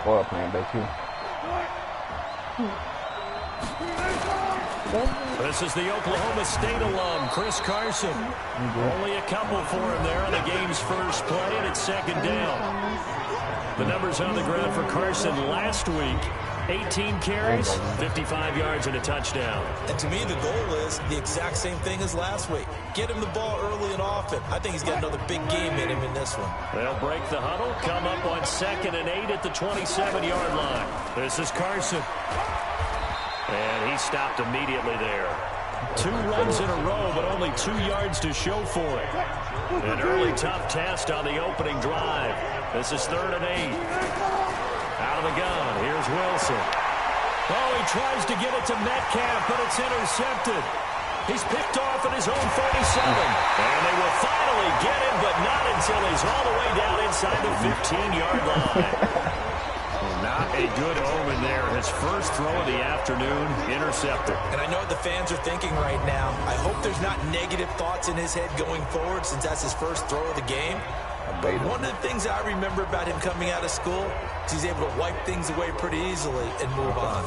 Or playing back here. This is the Oklahoma State alum, Chris Carson. Only a couple for him there on the game's first play, and it's second down. The numbers on the ground for Carson last week: 18 carries, 55 yards, and a touchdown. And to me, the goal is the exact same thing as last week. Get him the ball early and often. I think he's got another big game in him in this one. They'll break the huddle, come up on 2nd and 8 at the 27-yard line. This is Carson. And he stopped immediately there. 2 runs in a row, but only 2 yards to show for it. An early tough test on the opening drive. This is 3rd and 8. Out of the gun, here's Wilson. Oh, he tries to get it to Metcalf, but it's intercepted. He's picked off at his own 47. And they will finally get him, but not until he's all the way down inside the 15-yard line. Not a good omen there. His first throw of the afternoon, intercepted. And I know what the fans are thinking right now. I hope there's not negative thoughts in his head going forward since that's his first throw of the game. But one of the things I remember about him coming out of school is he's able to wipe things away pretty easily and move on.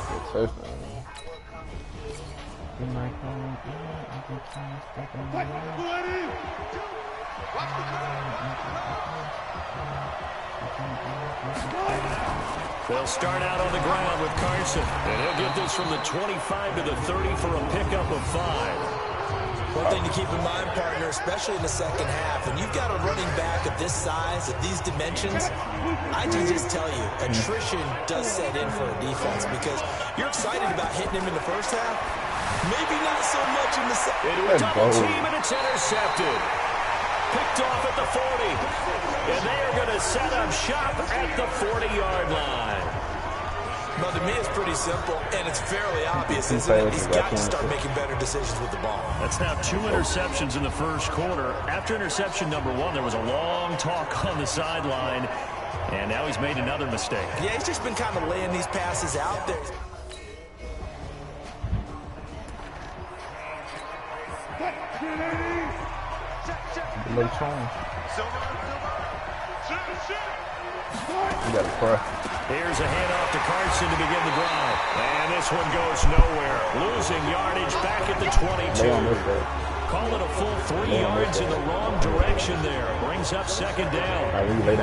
They'll start out on the ground with Carson. And he'll get this from the 25 to the 30 for a pickup of 5. One thing to keep in mind, partner, especially in the second half, when you've got a running back of this size, of these dimensions, I can just tell you, attrition does set in for a defense because you're excited about hitting him in the first half. Maybe not so much in the second. Into a double team, and it's intercepted. Picked off at the 40. And they are going to set up shop at the 40-yard line. Well, to me, it's pretty simple, and it's fairly obvious, isn't it? He's got to start making better decisions with the ball. That's now 2 interceptions in the first quarter. After interception number 1, there was a long talk on the sideline, and now he's made another mistake. Yeah, he's just been kind of laying these passes out there. Low tone. You got a cry. Here's a handoff to Carson to begin the drive. And this one goes nowhere. Losing yardage back at the 22. Call it a full 3 yards in the wrong direction there. Brings up second down.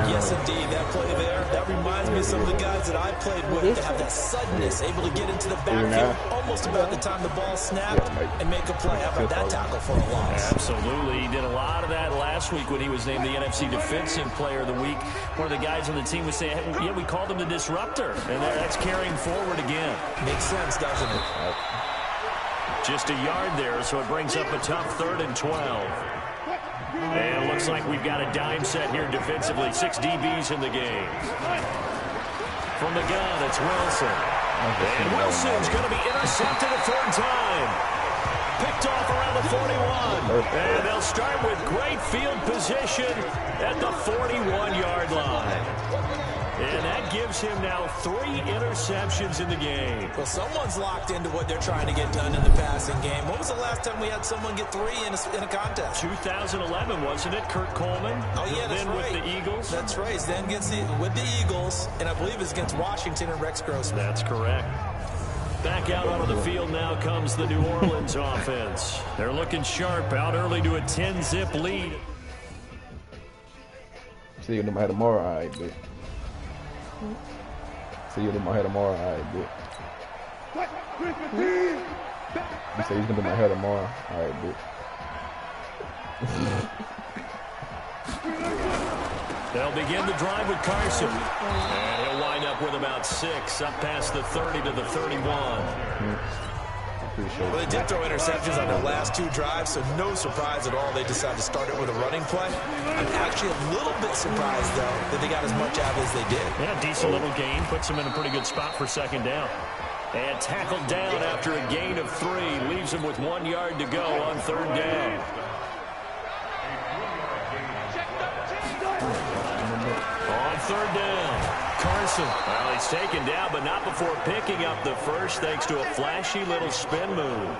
Yes, indeed. That play there, that reminds me of some of the guys that I played with that have that suddenness, able to get into the backfield almost about the time the ball snapped and make a play. How about that tackle for a loss? Absolutely. He did a lot of that last week when he was named the NFC Defensive Player of the Week. One of the guys on the team was saying, hey, yeah, we called him the disruptor. And that's carrying forward again. Makes sense, doesn't it? Just a yard there, so it brings up a tough 3rd and 12. And it looks like we've got a dime set here defensively. 6 DBs in the game. From the gun, it's Wilson. And Wilson's going to be intercepted a 3rd time. Picked off around the 41. And they'll start with great field position at the 41-yard line. And that gives him now 3 interceptions in the game. Well, someone's locked into what they're trying to get done in the passing game. When was the last time we had someone get 3 in a contest? 2011, wasn't it? Kurt Coleman. Oh, yeah, that's right. With the Eagles. That's right. Then with the Eagles, and I believe it's against Washington and Rex Grossman. That's correct. Back out onto the field now comes the New Orleans offense. They're looking sharp, out early to a 10-zip lead. See you tomorrow. All right, dude. See you in my hair tomorrow. All right, dude. You say he's gonna do my hair tomorrow. All right, dude. They'll begin the drive with Carson. And he'll wind up with about 6, up past the 30 to the 31. Well, they did throw interceptions on their last 2 drives, so no surprise at all they decided to start it with a running play. I'm actually a little bit surprised, though, that they got as much out as they did. Yeah, decent little gain. Puts them in a pretty good spot for second down. And tackled down after a gain of 3. Leaves them with 1 yard to go on 3rd down. On 3rd down. Carson. Well, he's taken down, but not before picking up the first thanks to a flashy little spin move.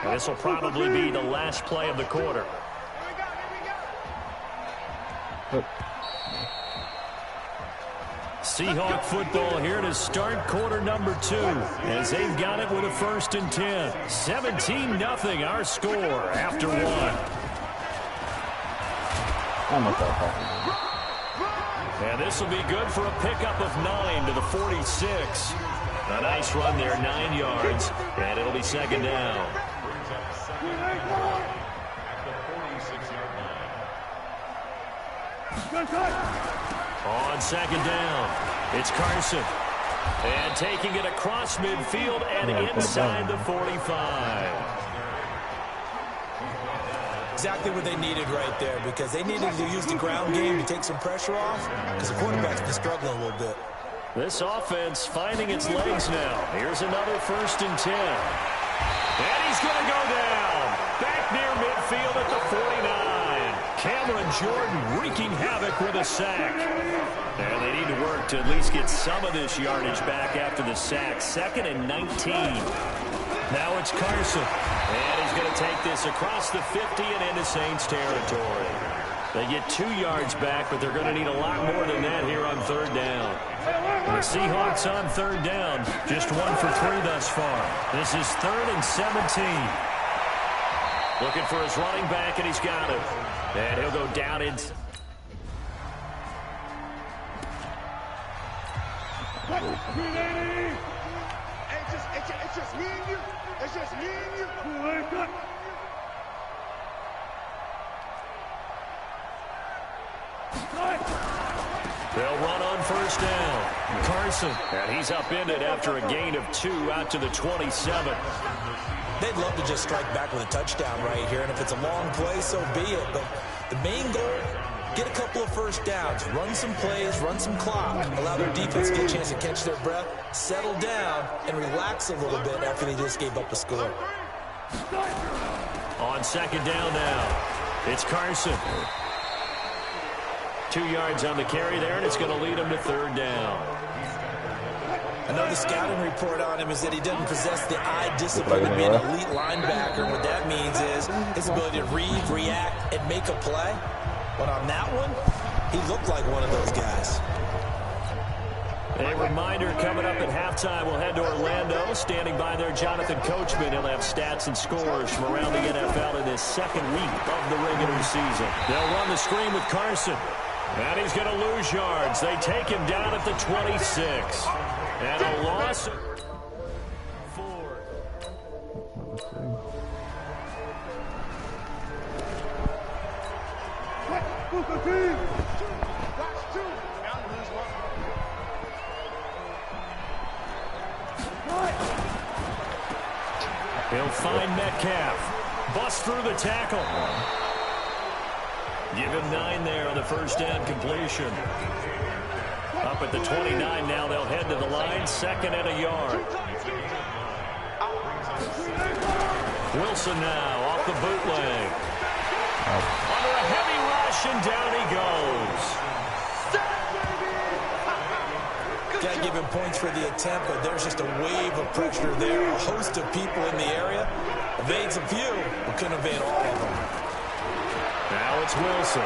And this will probably be the last play of the quarter. Seahawk football here to start quarter number 2 as they've got it with a 1st and 10. 17-0 our score after 1. And this will be good for a pickup of 9 to the 46. A nice run there, 9 yards, and it'll be 2nd down. On 2nd down, it's Carson. And taking it across midfield and inside the 45. Exactly what they needed right there, because they needed to use the ground game to take some pressure off, because the quarterback's been struggling a little bit. This offense finding its legs now. Here's another 1st and 10. And he's going to go down. Back near midfield at the 49. Cameron Jordan wreaking havoc with a sack. And they need to work to at least get some of this yardage back after the sack. 2nd and 19. Now it's Carson. And he's going to take this across the 50 and into Saints territory. They get 2 yards back, but they're going to need a lot more than that here on 3rd down. And the Seahawks on 3rd down, just 1 for 3 thus far. This is 3rd and 17. Looking for his running back, and he's got it. And he'll go down in. It's just me and you. It's just me and you. They'll run on 1st down. Carson, and he's upended after a gain of 2 out to the 27. They'd love to just strike back with a touchdown right here, and if it's a long play, so be it. But the main goal, get a couple of 1st downs, run some plays, run some clock, allow their defense to get a chance to catch their breath, settle down, and relax a little bit after they just gave up a score. On 2nd down now, it's Carson. 2 yards on the carry there, and it's going to lead him to 3rd down. Another scouting report on him is that he doesn't possess the eye discipline to be an elite linebacker. And what that means is his ability to read, react, and make a play. But on that one, he looked like one of those guys. A reminder coming up at halftime, we'll head to Orlando. Standing by there, Jonathan Coachman. He'll have stats and scores from around the NFL in this 2nd week of the regular season. They'll run the screen with Carson. And he's going to lose yards. They take him down at the 26. And a loss. 4. He'll find Metcalf. Bust through the tackle. Give him 9 there on the 1st down completion. Up at the 29 now, they'll head to the line, 2nd and a yard. Wilson now off the bootleg. Under a heavy rush, and down he goes. Got to give him points for the attempt, but there's just a wave of pressure there. A host of people in the area. Evades a few, but couldn't evade all of them. Now it's Wilson.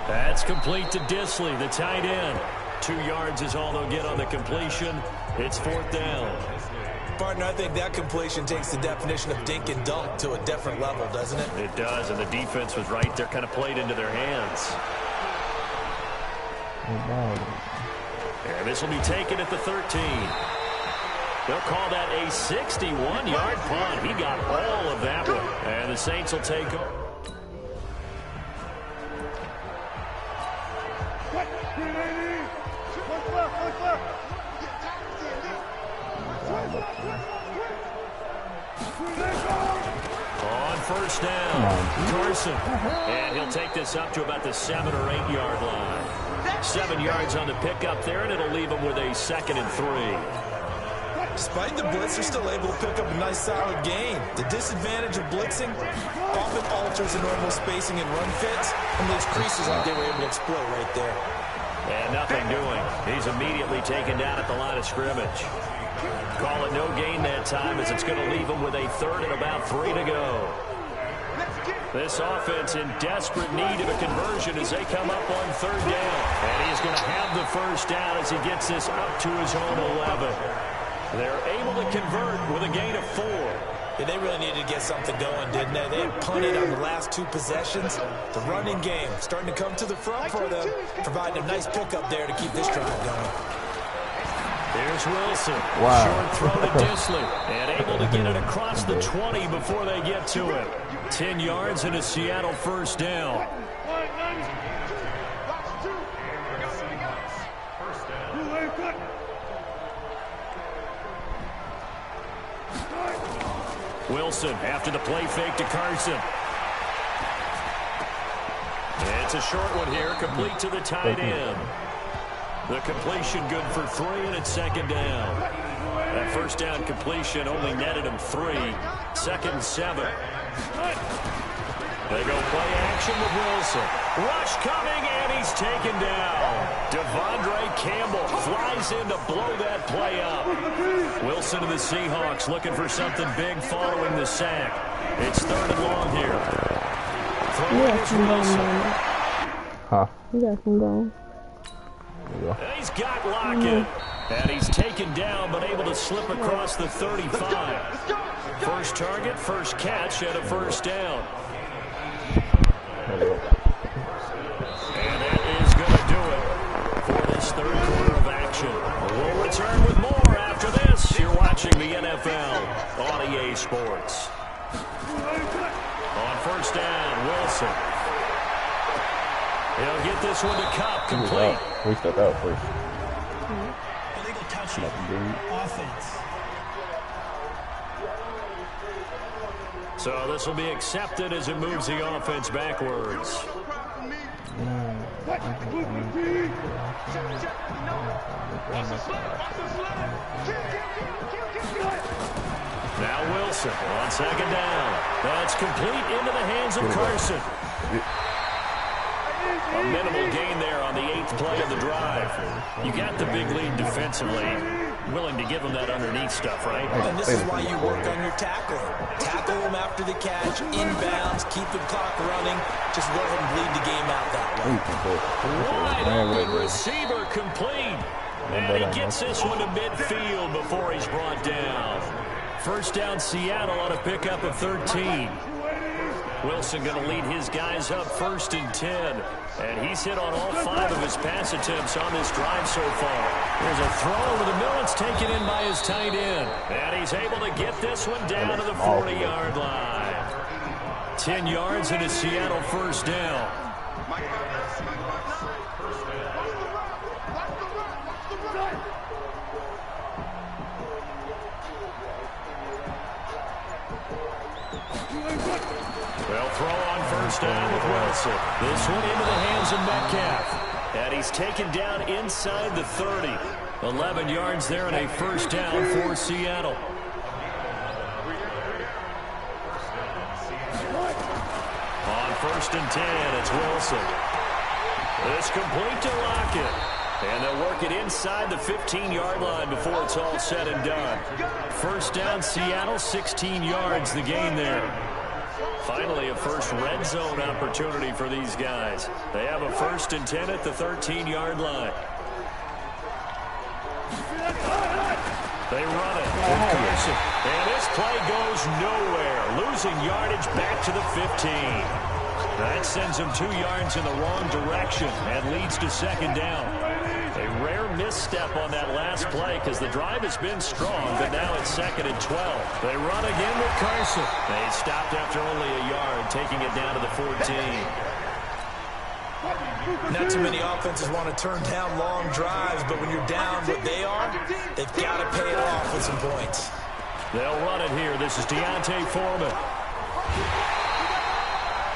That's complete to Disley, the tight end. 2 yards is all they'll get on the completion. It's 4th down. Partner, I think that completion takes the definition of dink and dunk to a different level, doesn't it? It does, and the defense was right there, kind of played into their hands. And this will be taken at the 13. They'll call that a 61-yard punt. He got all of that one. And the Saints will take over. On 1st down, Carson. And he'll take this up to about the 7 or 8 yard line. 7 yards on the pickup there, and it'll leave him with a 2nd and 3. Despite the blitz, they're still able to pick up a nice solid gain. The disadvantage of blitzing often alters the normal spacing and run fits, and those creases like they were able to exploit right there. And nothing doing. He's immediately taken down at the line of scrimmage. Call it no gain that time as it's going to leave him with a third and about 3 to go. This offense in desperate need of a conversion as they come up on 3rd down. And he's going to have the first down as he gets this up to his own 11. They're able to convert with a gain of 4. Yeah, they really needed to get something going, didn't they? They had punted on the last 2 possessions. The running game starting to come to the front for them, providing a nice pickup there to keep this drive going. Here's Wilson. Wow. Short throw to Disley. And able to get it across the 20 before they get to it. 10 yards and a Seattle first down. Wilson after the play fake to Carson. It's a short one here, complete to the tight end. The completion good for 3, and it's 2nd down. That first down completion only netted him 3. 2nd and 7. They go play action with Wilson. Rush coming, and he's taken down. Devondre Campbell flies in to blow that play up. Wilson to the Seahawks looking for something big following the sack. It's 3rd and long here. Throwing is Wilson. Huh. You got some going. He's got Lockett. And he's taken down, but able to slip across the 35. First target, first catch, and a first down. And that is going to do it for this 3rd quarter of action. We'll return with more after this. You're watching the NFL on EA Sports. On first down, Wilson. He'll get this one to Cup, complete. We step out first. Illegal touching. Offense. So this will be accepted as it moves the offense backwards. Now Wilson on 2nd down. That's complete into the hands of Carson. A minimal gain there on the 8th play of the drive. You got the big lead defensively. Willing to give them that underneath stuff, right? And this is why you work on your tackling. Tackle them after the catch, inbounds, keep the clock running. Just let him bleed the game out that way. Wide open receiver complete. And he gets this one to midfield before he's brought down. First down, Seattle on a pickup of 13. Wilson going to lead his guys up 1st and 10. And he's hit on all 5 of his pass attempts on this drive so far. There's a throw over the middle. It's taken in by his tight end. And he's able to get this one down to the 40-yard line. 10 yards and a Seattle first down. They'll throw on first down with Wilson. This one into the hands of Metcalf. And he's taken down inside the 30. 11 yards there and a first down for Seattle. On 1st and 10, it's Wilson. It's complete to Lockett. And they'll work it inside the 15-yard line before it's all said and done. First down, Seattle, 16 yards the gain there. Finally, a first red zone opportunity for these guys. They have a 1st and 10 at the 13-yard line. They run it with Carson. And this play goes nowhere. Losing yardage back to the 15. That sends him 2 yards in the wrong direction and leads to 2nd down. A rare misstep on that last play because the drive has been strong, but now it's 2nd and 12. They run again with Carson. They stopped after only a yard, taking it down to the 14. Not too many offenses want to turn down long drives, but when you're down what they are, they've got to pay it off with some points. They'll run it here. This is Deontay Foreman.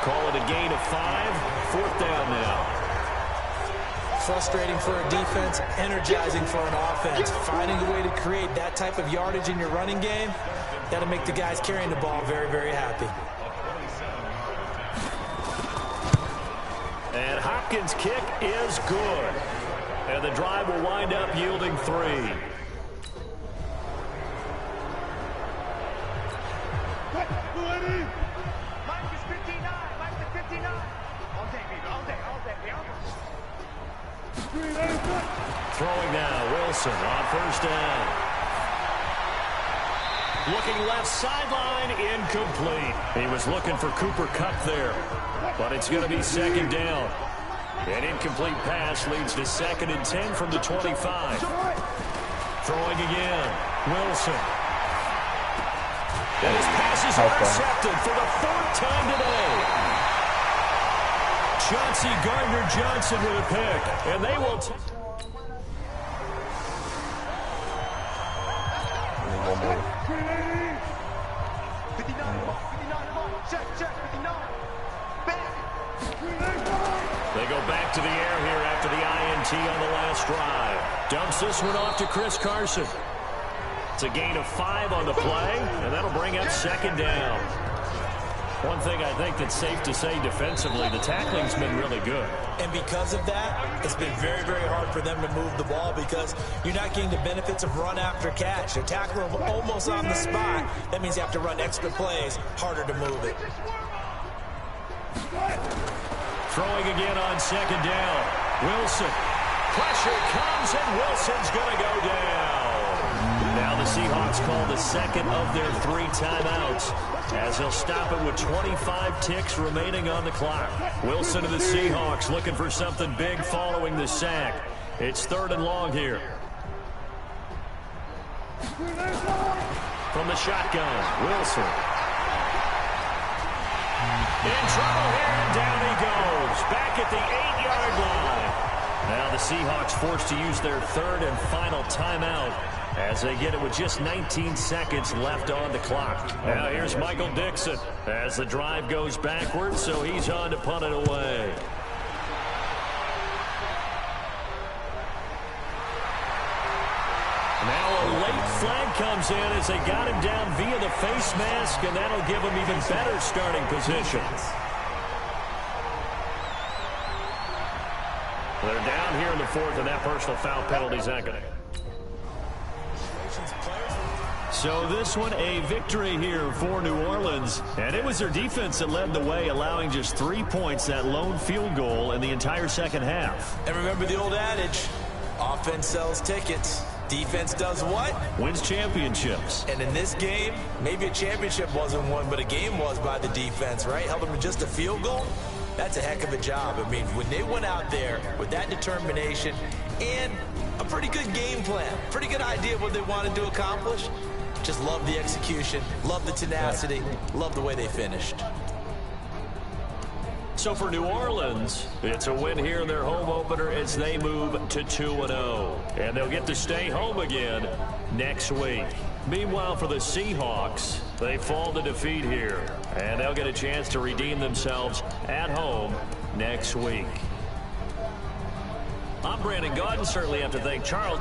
Call it a gain of 5. 4th down now. Frustrating for a defense, energizing for an offense. Finding a way to create that type of yardage in your running game, that'll make the guys carrying the ball very, very happy. And Hopkins' kick is good. And the drive will wind up yielding 3. Mike is 59. Mike is 59. All day, baby. All day. All day. All day. Throwing now, Wilson on first down. Looking left sideline, incomplete. He was looking for Cooper Kupp there, but it's going to be second down. An incomplete pass leads to 2nd and 10 from the 25. Throwing again, Wilson. And his pass is intercepted for the 4th time today. Chauncey Gardner-Johnson with a pick, and they will... They go back to the air here after the INT on the last drive. Dumps this one off to Chris Carson. It's a gain of 5 on the play, and that'll bring up 2nd down. One thing I think that's safe to say defensively, the tackling's been really good. And because of that, it's been very, very hard for them to move the ball because you're not getting the benefits of run after catch. They're tackling almost on the spot. That means you have to run extra plays, harder to move it. Throwing again on 2nd down. Wilson. Pressure comes, and Wilson's going to go down. Now the Seahawks call the 2nd of their 3 timeouts as they'll stop it with 25 ticks remaining on the clock. Wilson of the Seahawks looking for something big following the sack. It's 3rd and long here. From the shotgun, Wilson. In trouble here, and down he goes. Back at the 8-yard line. Now the Seahawks forced to use their 3rd and final timeout as they get it with just 19 seconds left on the clock. Now here's Michael Dixon as the drive goes backwards, so he's on to punt it away. Now a late flag comes in as they got him down via the face mask, and that'll give him even better starting position. They're down here in the 4th, and that personal foul penalty's not going to. So this one, a victory here for New Orleans. And it was their defense that led the way, allowing just 3 points, that lone field goal in the entire second half. And remember the old adage, offense sells tickets. Defense does what? Wins championships. And in this game, maybe a championship wasn't won, but a game was by the defense, right? Held them to just a field goal. That's a heck of a job. I mean, when they went out there with that determination and a pretty good game plan, pretty good idea of what they wanted to accomplish, just love the execution, love the tenacity, love the way they finished. So for New Orleans, it's a win here in their home opener as they move to 2-0. And they'll get to stay home again next week. Meanwhile, for the Seahawks, they fall to defeat here. And they'll get a chance to redeem themselves at home next week. I'm Brandon Gaudin. Certainly have to thank Charles.